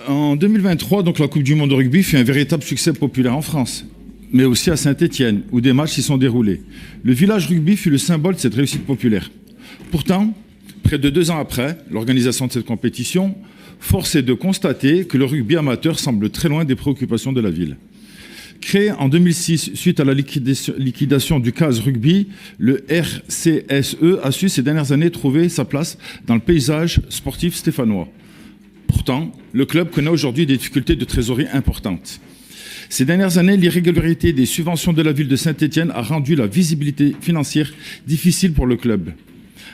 En 2023, donc, la Coupe du monde de rugby fut un véritable succès populaire en France, mais aussi à Saint-Étienne, où des matchs s'y sont déroulés. Le village rugby fut le symbole de cette réussite populaire. Pourtant, près de 2 ans après l'organisation de cette compétition, force est de constater que le rugby amateur semble très loin des préoccupations de la ville. Créé en 2006 suite à la liquidation du CAS Rugby, le RCSE a su ces dernières années trouver sa place dans le paysage sportif stéphanois. Pourtant, le club connaît aujourd'hui des difficultés de trésorerie importantes. Ces dernières années, l'irrégularité des subventions de la ville de Saint-Étienne a rendu la visibilité financière difficile pour le club.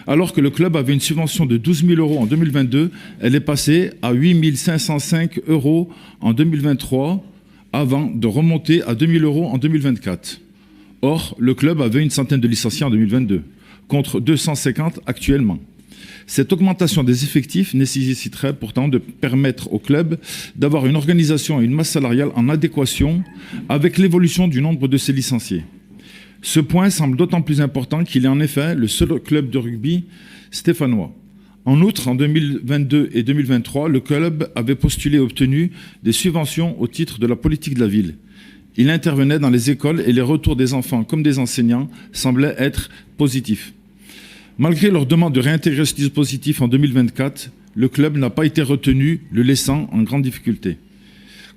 Alors que le club avait une subvention de 12 000 € en 2022, elle est passée à 8 505 € en 2023, avant de remonter à 2 000 € en 2024. Or, le club avait une centaine de licenciés en 2022, contre 250 actuellement. Cette augmentation des effectifs nécessiterait pourtant de permettre au club d'avoir une organisation et une masse salariale en adéquation avec l'évolution du nombre de ses licenciés. Ce point semble d'autant plus important qu'il est en effet le seul club de rugby stéphanois. En outre, en 2022 et 2023, le club avait postulé et obtenu des subventions au titre de la politique de la ville. Il intervenait dans les écoles et les retours des enfants comme des enseignants semblaient être positifs. Malgré leur demande de réintégrer ce dispositif en 2024, le club n'a pas été retenu, le laissant en grande difficulté.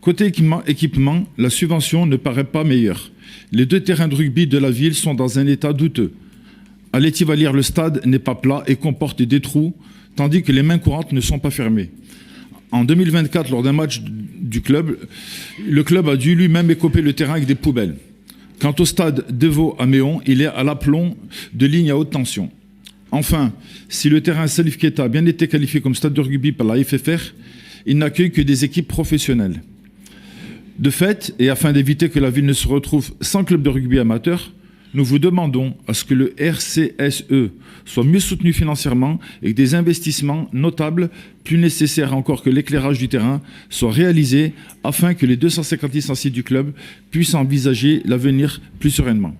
Côté équipement, la subvention ne paraît pas meilleure. Les 2 terrains de rugby de la ville sont dans un état douteux. À l'Étivalière, le stade n'est pas plat et comporte des trous, tandis que les mains courantes ne sont pas fermées. En 2024, lors d'un match du club, le club a dû lui-même écoper le terrain avec des poubelles. Quant au stade Devaux à Méon, il est à l'aplomb de lignes à haute tension. Enfin, si le terrain Salif Keita a bien été qualifié comme stade de rugby par la FFR, il n'accueille que des équipes professionnelles. De fait, et afin d'éviter que la ville ne se retrouve sans club de rugby amateur, nous vous demandons à ce que le RCSE soit mieux soutenu financièrement et que des investissements notables, plus nécessaires encore que l'éclairage du terrain, soient réalisés afin que les 250 licenciés du club puissent envisager l'avenir plus sereinement.